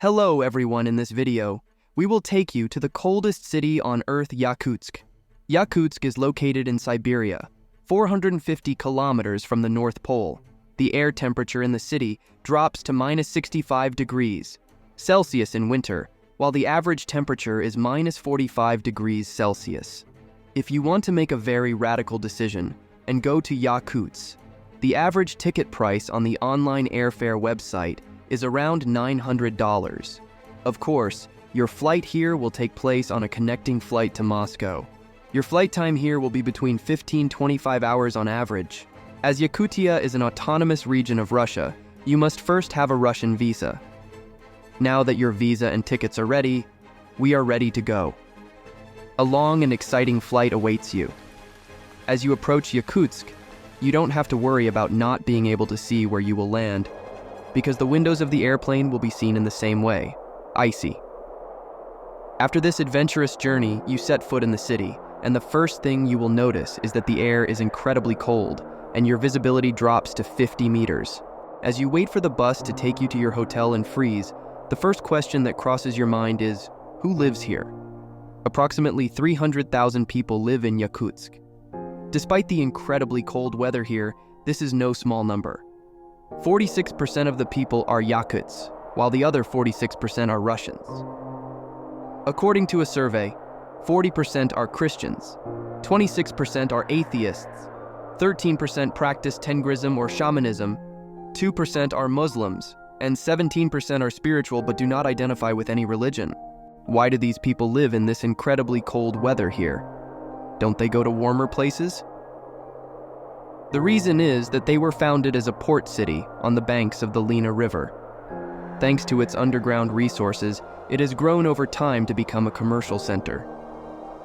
Hello everyone, in this video, we will take you to the coldest city on Earth, Yakutsk. Yakutsk is located in Siberia, 450 kilometers from the North Pole. The air temperature in the city drops to minus 65 degrees Celsius in winter, while the average temperature is minus 45 degrees Celsius. If you want to make a very radical decision and go to Yakutsk, the average ticket price on the online airfare website is around $900. Of course, your flight here will take place on a connecting flight to Moscow. Your flight time here will be between 15-25 hours on average. As Yakutia is an autonomous region of Russia, you must first have a Russian visa. Now that your visa and tickets are ready, we are ready to go. A long and exciting flight awaits you. As you approach Yakutsk, you don't have to worry about not being able to see where you will land, because the windows of the airplane will be seen in the same way, icy. After this adventurous journey, you set foot in the city, and the first thing you will notice is that the air is incredibly cold, and your visibility drops to 50 meters. As you wait for the bus to take you to your hotel and freeze, the first question that crosses your mind is, who lives here? Approximately 300,000 people live in Yakutsk. Despite the incredibly cold weather here, this is no small number. 46% of the people are Yakuts, while the other 46% are Russians. According to a survey, 40% are Christians, 26% are atheists, 13% practice Tengrism or shamanism, 2% are Muslims, and 17% are spiritual but do not identify with any religion. Why do these people live in this incredibly cold weather here? Don't they go to warmer places? The reason is that they were founded as a port city on the banks of the Lena River. Thanks to its underground resources, it has grown over time to become a commercial center.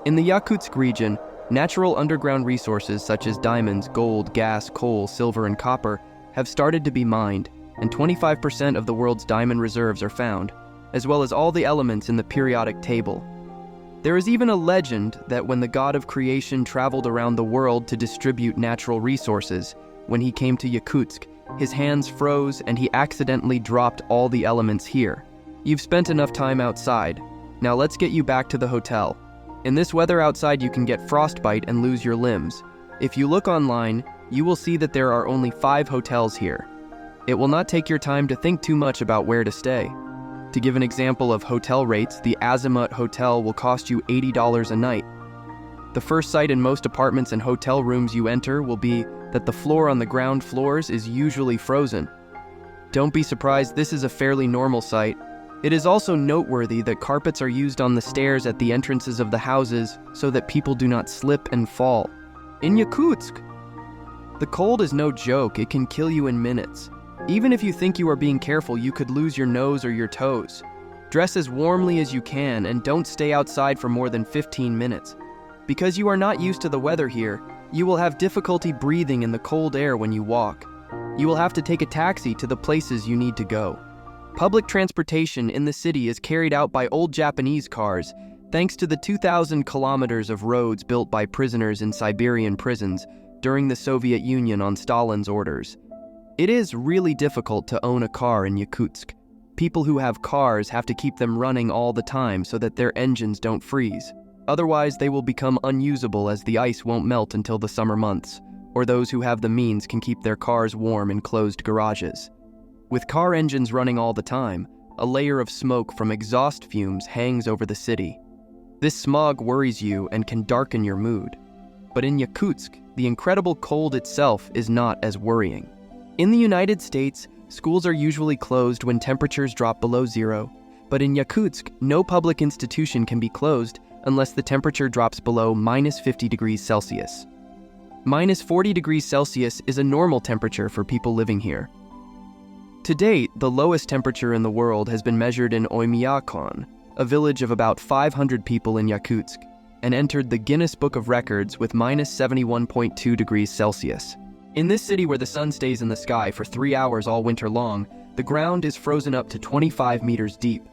In the Yakutsk region, natural underground resources such as diamonds, gold, gas, coal, silver, and copper have started to be mined, and 25% of the world's diamond reserves are found, as well as all the elements in the periodic table. There is even a legend that when the god of creation traveled around the world to distribute natural resources, when he came to Yakutsk, his hands froze and he accidentally dropped all the elements here. You've spent enough time outside. Now let's get you back to the hotel. In this weather outside, you can get frostbite and lose your limbs. If you look online, you will see that there are only 5 hotels here. It will not take your time to think too much about where to stay. To give an example of hotel rates, the Azimut Hotel will cost you $80 a night. The first sight in most apartments and hotel rooms you enter will be that the floor on the ground floors is usually frozen. Don't be surprised, this is a fairly normal sight. It is also noteworthy that carpets are used on the stairs at the entrances of the houses so that people do not slip and fall. In Yakutsk, the cold is no joke, it can kill you in minutes. Even if you think you are being careful, you could lose your nose or your toes. Dress as warmly as you can and don't stay outside for more than 15 minutes. Because you are not used to the weather here, you will have difficulty breathing in the cold air when you walk. You will have to take a taxi to the places you need to go. Public transportation in the city is carried out by old Japanese cars, thanks to the 2,000 kilometers of roads built by prisoners in Siberian prisons during the Soviet Union on Stalin's orders. It is really difficult to own a car in Yakutsk. People who have cars have to keep them running all the time so that their engines don't freeze. Otherwise, they will become unusable as the ice won't melt until the summer months, or those who have the means can keep their cars warm in closed garages. With car engines running all the time, a layer of smoke from exhaust fumes hangs over the city. This smog worries you and can darken your mood. But in Yakutsk, the incredible cold itself is not as worrying. In the United States, schools are usually closed when temperatures drop below zero, but in Yakutsk, no public institution can be closed unless the temperature drops below minus 50 degrees Celsius. Minus 40 degrees Celsius is a normal temperature for people living here. To date, the lowest temperature in the world has been measured in Oymyakon, a village of about 500 people in Yakutsk, and entered the Guinness Book of Records with minus 71.2 degrees Celsius. In this city where the sun stays in the sky for 3 hours all winter long, the ground is frozen up to 25 meters deep.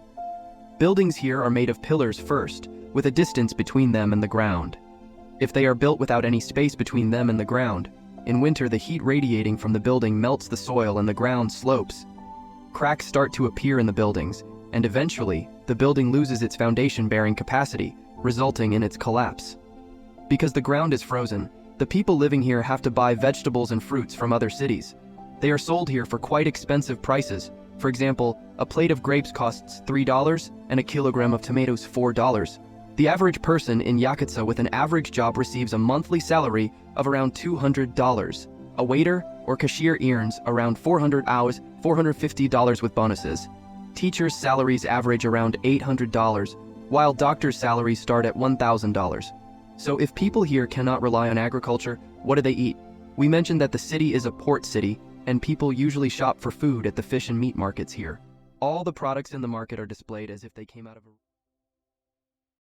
Buildings here are made of pillars first, with a distance between them and the ground. If they are built without any space between them and the ground, in winter the heat radiating from the building melts the soil and the ground slopes. Cracks start to appear in the buildings, and eventually, the building loses its foundation-bearing capacity, resulting in its collapse. Because the ground is frozen, the people living here have to buy vegetables and fruits from other cities. They are sold here for quite expensive prices. For example, a plate of grapes costs $3 and a kilogram of tomatoes $4. The average person in Yakutsk with an average job receives a monthly salary of around $200. A waiter or cashier earns around 400 hours, $450 with bonuses. Teachers' salaries average around $800, while doctors' salaries start at $1,000. So if people here cannot rely on agriculture, what do they eat? We mentioned that the city is a port city, and people usually shop for food at the fish and meat markets here. All the products in the market are displayed as if they came out of a